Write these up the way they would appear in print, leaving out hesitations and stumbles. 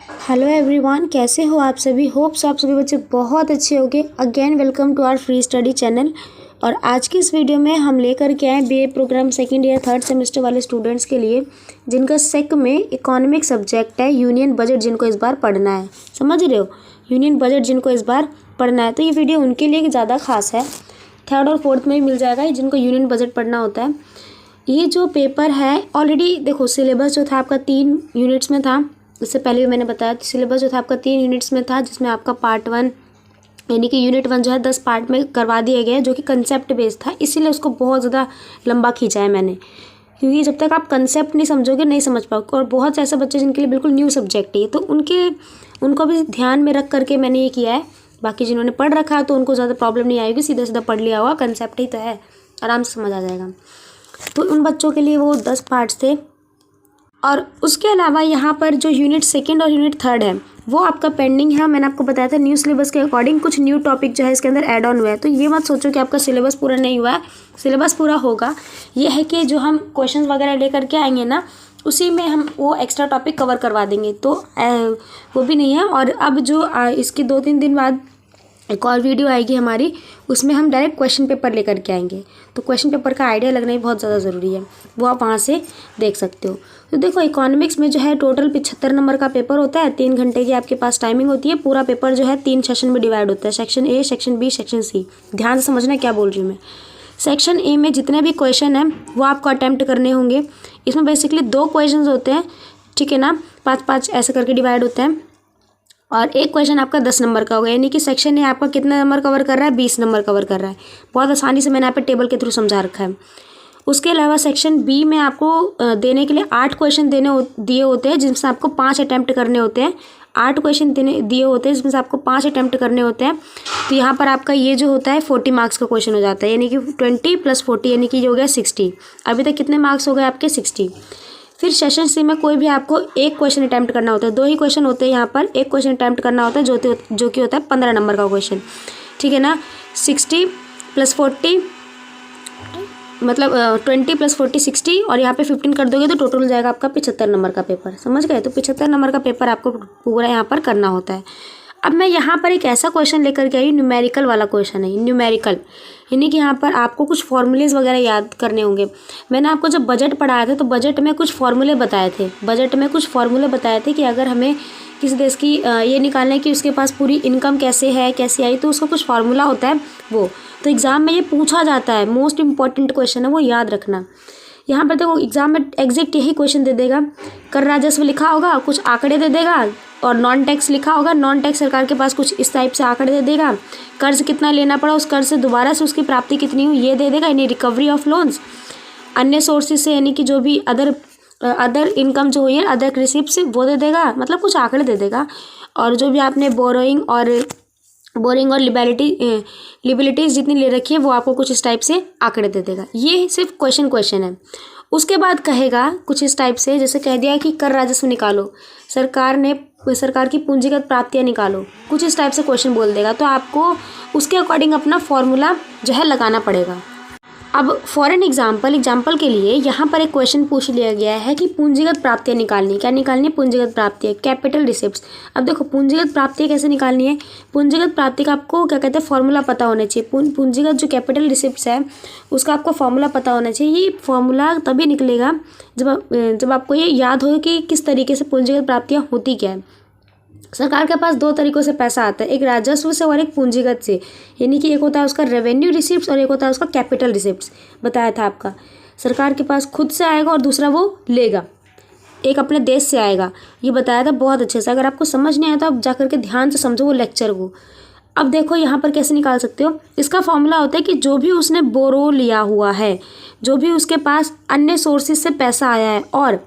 Hello everyone, कैसे हो आप सभी। होप्स आप सभी बच्चे बहुत अच्छे होंगे। Again welcome to our free study channel. और आज की इस वीडियो में हम लेकर के आए BA programme second year third semester वाले स्टूडेंट्स के लिए जिनका सेक में इकोनॉमिक सब्जेक्ट है यूनियन बजट, जिनको इस बार पढ़ना है। समझ रहे हो, यूनियन बजट जिनको इस बार पढ़ना है। तो ये वीडियो उनके लिए ज़्यादा खास है। थर्ड और फोर्थ में भी मिल जाएगा जिनको यूनियन बजट पढ़ना होता है। ये जो पेपर है ऑलरेडी देखो, सिलेबस जो था आपका 3 यूनिट्स में था। इससे पहले भी मैंने बताया सिलेबस जो था आपका 3 यूनिट्स में था, जिसमें आपका पार्ट 1 यानी कि यूनिट 1 जो है 10 पार्ट में करवा दिया गया है, जो कि कंसेप्ट बेस्ड था। इसीलिए उसको बहुत ज़्यादा लंबा खींचा है मैंने, क्योंकि जब तक आप कंसेप्ट नहीं समझोगे नहीं समझ पाओगे। और बहुत से ऐसे बच्चे जिनके लिए बिल्कुल न्यू सब्जेक्ट है, तो उनको भी ध्यान में रख करके मैंने ये किया है। बाकी जिन्होंने पढ़ रखा है तो उनको ज़्यादा प्रॉब्लम नहीं आएगी, सीधा सीधा पढ़ लिया हुआ, कंसेप्ट ही तो है, आराम से समझ आ जाएगा। तो उन बच्चों के लिए वो 10 पार्ट्स थे। और उसके अलावा यहाँ पर जो यूनिट 2 और यूनिट 3 है वो आपका पेंडिंग है। मैंने आपको बताया था न्यू सिलेबस के अकॉर्डिंग कुछ न्यू टॉपिक जो है इसके अंदर ऐड ऑन हुआ है। तो ये मत सोचो कि आपका सिलेबस पूरा नहीं हुआ है, सिलेबस पूरा होगा। ये है कि जो हम क्वेश्चंस वगैरह लेकर के आएंगे ना, उसी में हम वो एक्स्ट्रा टॉपिक कवर करवा देंगे, तो वो भी नहीं है। और अब जो इसके 2-3 दिन बाद एक और वीडियो आएगी हमारी, उसमें हम डायरेक्ट क्वेश्चन पेपर लेकर के आएंगे। तो क्वेश्चन पेपर का आइडिया लगना ही बहुत ज़्यादा ज़रूरी है, वो आप वहाँ से देख सकते हो। तो देखो, इकोनॉमिक्स में जो है टोटल 75 नंबर का पेपर होता है। 3 घंटे की आपके पास टाइमिंग होती है। पूरा पेपर जो है 3 सेक्शन में डिवाइड होता है, section A, section B, section C. ध्यान से समझना क्या बोल रही हूँ मैं। सेक्शन ए में जितने भी क्वेश्चन हैं वो आपको अटैम्प्ट करने होंगे। इसमें बेसिकली 2 क्वेश्चन होते हैं, ठीक है ना, 5-5 ऐसे करके डिवाइड होते हैं। और एक क्वेश्चन आपका 10 नंबर का होगा, यानी कि सेक्शन ए आपका कितना नंबर कवर कर रहा है, 20 नंबर कवर कर रहा है। बहुत आसानी से मैंने यहाँ पे टेबल के थ्रू समझा रखा है। उसके अलावा सेक्शन बी में आपको देने के लिए 8 क्वेश्चन दिए होते हैं, जिनसे आपको 5 अटैम्प्ट करने होते हैं। 8 क्वेश्चन दिए होते हैं, जिसमें से आपको 5 अटैम्प्ट करने होते हैं। तो यहाँ पर आपका ये जो होता है 40 मार्क्स का क्वेश्चन हो जाता है, यानी कि 20 + 40 यानी कि ये हो गया 60। अभी तक कितने मार्क्स हो गए आपके, 60। फिर सेशन सी में कोई भी आपको एक क्वेश्चन अटैम्प्ट करना होता है। 2 ही क्वेश्चन होते हैं यहाँ पर, एक क्वेश्चन अटैम्प्ट करना होता है जो कि होता है 15 नंबर का क्वेश्चन, ठीक है ना। 60 + 40 मतलब 20 + 40 60, और यहाँ पे 15 कर दोगे तो टोटल हो जाएगा आपका 75 नंबर का पेपर। समझ गए। तो 75 नंबर का पेपर आपको पूरा यहाँ पर करना होता है। अब मैं यहाँ पर एक ऐसा क्वेश्चन लेकर के आई, न्यूमेरिकल वाला क्वेश्चन है। न्यूमेरिकल यानी कि यहाँ पर आपको कुछ फॉर्मूलेज वगैरह याद करने होंगे। मैंने आपको जब बजट पढ़ाया था तो बजट में कुछ फॉर्मूले बताए थे कि अगर हमें किसी देश की ये निकालना है कि उसके पास पूरी इनकम कैसे है, कैसे आई, तो उसका कुछ फार्मूला होता है वो। तो एग्ज़ाम में ये पूछा जाता है, मोस्ट इंपॉर्टेंट क्वेश्चन है, वो याद रखना। यहाँ पर देखो एग्जाम में एग्जैक्ट यही क्वेश्चन दे देगा। कर राजस्व लिखा होगा, कुछ आंकड़े दे देगा, और नॉन टैक्स लिखा होगा, नॉन टैक्स सरकार के पास कुछ इस टाइप से आंकड़े दे देगा। कर्ज कितना लेना पड़ा, उस कर्ज से दोबारा से उसकी प्राप्ति कितनी हुई ये दे देगा, यानी रिकवरी ऑफ लोन्स। अन्य सोर्सेज से यानी कि जो भी अदर इनकम जो हुई है, अदर रिसिप्ट, वो दे देगा, मतलब कुछ आंकड़े दे देगा। और जो भी आपने बोरिंग और लिबिलिटीज़ जितनी ले रखी है वो आपको कुछ इस टाइप से आंकड़े दे देगा। ये सिर्फ क्वेश्चन है। उसके बाद कहेगा कुछ इस टाइप से, जैसे कह दिया कि कर राजस्व निकालो, सरकार की पूंजीगत प्राप्तियां निकालो, कुछ इस टाइप से क्वेश्चन बोल देगा। तो आपको उसके अकॉर्डिंग अपना फॉर्मूला जो है लगाना पड़ेगा। अब फॉर एन एग्जाम्पल के लिए यहाँ पर एक क्वेश्चन पूछ लिया गया है कि पूंजीगत प्राप्तियाँ निकालनी है। क्या निकालनी है? पूंजीगत प्राप्तियाँ, कैपिटल रिसिप्ट्स। अब देखो पूंजीगत प्राप्तियाँ कैसे निकालनी है। पूंजीगत प्राप्ति का आपको क्या कहते हैं, फॉर्मूला पता होना चाहिए। पूंजीगत जो कैपिटल रिसिप्ट्स है उसका आपको फॉर्मूला पता होना चाहिए। ये फॉर्मूला तभी निकलेगा जब आपको ये याद हो कि किस तरीके से पूंजीगत प्राप्तियाँ होती क्या है। सरकार के पास 2 तरीकों से पैसा आता है, एक राजस्व से और एक पूंजीगत से। यानी कि एक होता है उसका रेवेन्यू रिसिप्ट्स और एक होता है उसका कैपिटल रिसिप्ट्स। बताया था आपका, सरकार के पास खुद से आएगा और दूसरा वो लेगा, एक अपने देश से आएगा। ये बताया था बहुत अच्छे से। अगर आपको समझ नहीं आया तो आप जाकर के ध्यान से समझो वो लेक्चर को। अब देखो यहाँ पर कैसे निकाल सकते हो। इसका फॉर्मूला होता है कि जो भी उसने बोरो लिया हुआ है, जो भी उसके पास अन्य सोर्सेज से पैसा आया है, और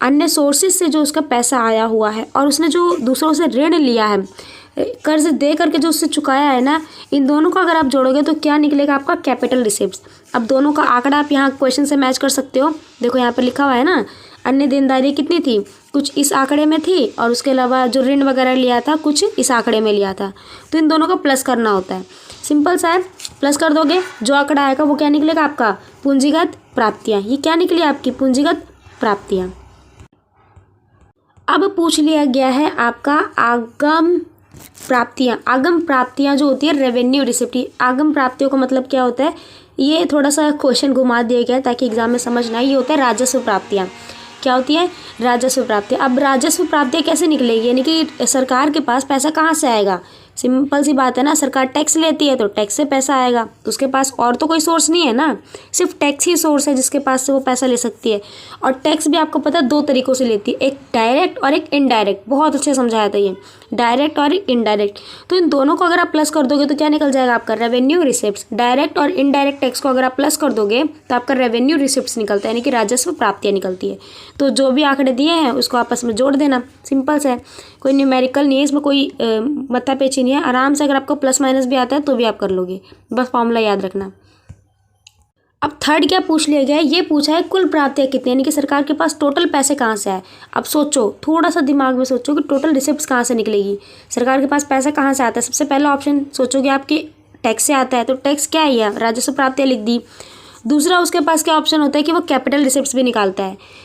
अन्य सोर्सेज से जो उसका पैसा आया हुआ है, और उसने जो दूसरों से ऋण लिया है, कर्ज दे करके जो उससे चुकाया है ना, इन दोनों को अगर आप जोड़ोगे तो क्या निकलेगा आपका, कैपिटल रिसिप्ट्स। अब दोनों का आंकड़ा आप यहाँ क्वेश्चन से मैच कर सकते हो। देखो यहाँ पर लिखा हुआ है ना, अन्य देनदारी कितनी थी, कुछ इस आंकड़े में थी, और उसके अलावा जो ऋण वगैरह लिया था कुछ इस आंकड़े में लिया था। तो इन दोनों का प्लस करना होता है। सिंपल सा है, प्लस कर दोगे, जो आंकड़ा आएगा वो क्या निकलेगा आपका, पूंजीगत प्राप्तियाँ। ये क्या निकली आपकी, पूंजीगत प्राप्तियाँ। अब पूछ लिया गया है आपका आगम प्राप्तियां जो होती है रेवेन्यू रिसिप्ट। आगम प्राप्तियों का मतलब क्या होता है, ये थोड़ा सा क्वेश्चन घुमा दिया गया है ताकि एग्जाम में समझ ना आए। ये होता है राजस्व प्राप्तियां। क्या होती है? राजस्व प्राप्तियां। अब राजस्व प्राप्तियां कैसे निकलेगी, यानी कि सरकार के पास पैसा कहाँ से आएगा? सिंपल सी बात है ना, सरकार टैक्स लेती है तो टैक्स से पैसा आएगा। तो उसके पास और तो कोई सोर्स नहीं है ना, सिर्फ टैक्स ही सोर्स है जिसके पास से वो पैसा ले सकती है। और टैक्स भी आपको पता है 2 तरीक़ों से लेती है, एक डायरेक्ट और एक इनडायरेक्ट। बहुत अच्छे समझाया था ये, डायरेक्ट और इनडायरेक्ट। तो इन दोनों को अगर आप प्लस कर दोगे तो क्या निकल जाएगा आपका? Revenue receipts. डायरेक्ट और इनडायरेक्ट टैक्स को अगर आप प्लस कर दोगे तो आपका रेवेन्यू रिसिप्ट्स निकलता है, यानी कि राजस्व प्राप्तियाँ निकलती है। तो जो भी आंकड़े दिए हैं उसको आपस में जोड़ देना, सिंपल से है, कोई न्यूमेरिकल नहीं है इसमें, कोई मत्ता पेची नहीं है। आराम से अगर आपको प्लस माइनस भी आता है तो भी आप कर लोगे, बस फॉर्मूला याद रखना। अब थर्ड क्या पूछ लिया गया है, ये पूछा है कुल प्राप्तियाँ कितनी, यानी कि सरकार के पास टोटल पैसे कहाँ से आए। अब सोचो, थोड़ा सा दिमाग में सोचो कि टोटल रिसिप्ट्स कहाँ से निकलेगी, सरकार के पास पैसा कहाँ से आता है। सबसे पहला ऑप्शन सोचोगे आपके टैक्स से आता है, तो टैक्स क्या है, यह राजस्व प्राप्तियाँ लिख दी। दूसरा उसके पास क्या ऑप्शन होता है कि वो कैपिटल रिसिप्ट्स भी निकालता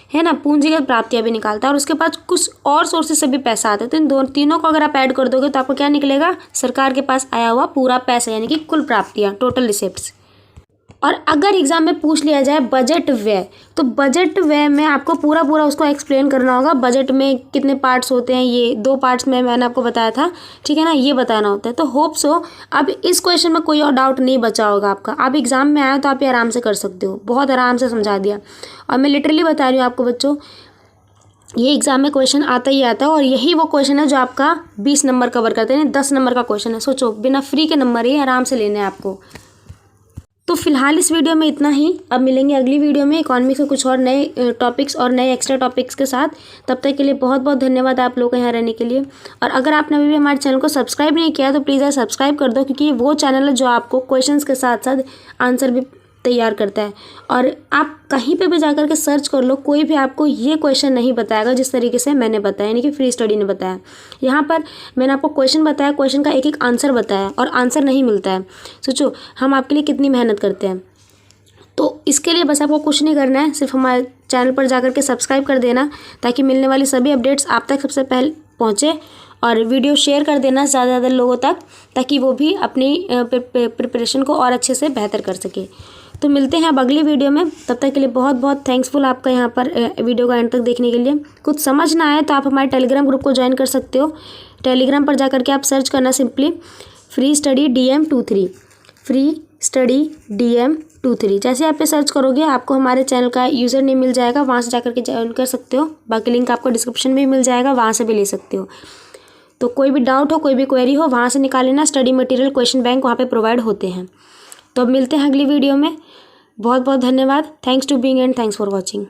है ना, पूंजीगत प्राप्तियाँ भी निकालता है, और उसके पास कुछ और सोर्सेज से भी पैसा आता है। तो इन तीनों को अगर आप ऐड कर दोगे तो आपको क्या निकलेगा? सरकार के पास आया हुआ पूरा पैसा, यानी कि कुल प्राप्तियाँ, टोटल रिसिप्ट्स। और अगर एग्जाम में पूछ लिया जाए बजट व्यय, तो बजट व्यय में आपको पूरा उसको एक्सप्लेन करना होगा। बजट में कितने पार्ट्स होते हैं, ये 2 पार्ट्स में मैंने आपको बताया था, ठीक है ना, ये बताना होता है। तो होप सो अब इस क्वेश्चन में कोई और डाउट नहीं बचा होगा आपका। आप एग्जाम में आए तो आप ये आराम से कर सकते हो, बहुत आराम से समझा दिया। और मैं लिटरली बता रही हूँ आपको बच्चों, ये एग्जाम में क्वेश्चन आता ही आता है, और यही वो क्वेश्चन है जो आपका 20 नंबर कवर करते हैं। 10 नंबर का क्वेश्चन है, सोचो, बिना फ्री के नंबर ही आराम से लेने हैं आपको। तो फिलहाल इस वीडियो में इतना ही। अब मिलेंगे अगली वीडियो में इकोनॉमिक्स के कुछ और नए टॉपिक्स और नए एक्स्ट्रा टॉपिक्स के साथ। तब तक के लिए बहुत बहुत धन्यवाद आप लोगों का यहाँ रहने के लिए। और अगर आपने अभी भी हमारे चैनल को सब्सक्राइब नहीं किया तो प्लीज़ सब्सक्राइब कर दो, क्योंकि वो चैनल है जो आपको क्वेश्चंस के साथ साथ आंसर भी तैयार करता है। और आप कहीं पे भी जाकर के सर्च कर लो, कोई भी आपको ये क्वेश्चन नहीं बताएगा जिस तरीके से मैंने बताया, यानी कि फ्री स्टडी ने बताया। यहाँ पर मैंने आपको क्वेश्चन बताया, क्वेश्चन का एक आंसर बताया, और आंसर नहीं मिलता है। सोचो हम आपके लिए कितनी मेहनत करते हैं। तो इसके लिए बस आपको कुछ नहीं करना है, सिर्फ हमारे चैनल पर जाकर के सब्सक्राइब कर देना, ताकि मिलने वाली सभी अपडेट्स आप तक सबसे पहले पहुँचे। और वीडियो शेयर कर देना ज़्यादा लोगों तक, ताकि वो भी अपनी प्रिपरेशन को और अच्छे से बेहतर कर सके। तो मिलते हैं अब अगली वीडियो में, तब तक के लिए बहुत बहुत थैंक्सफुल आपका यहाँ पर वीडियो का एंड तक देखने के लिए। कुछ समझ ना आए तो आप हमारे टेलीग्राम ग्रुप को ज्वाइन कर सकते हो। टेलीग्राम पर जाकर के आप सर्च करना simply free study DM23, free study DM23। जैसे आप पे सर्च करोगे आपको हमारे चैनल का यूज़र नेम मिल जाएगा, वहाँ से जाकर के ज्वाइन कर सकते हो। बाकी लिंक आपको डिस्क्रिप्शन में मिल जाएगा, वहाँ से भी ले सकते हो। तो कोई भी डाउट हो, कोई भी क्वेरी हो, वहाँ से निकाल लेना। स्टडी मटेरियल क्वेश्चन बैंक वहाँ पे प्रोवाइड होते हैं। तो अब मिलते हैं अगली वीडियो में। बहुत बहुत धन्यवाद। Thanks to being and thanks for watching.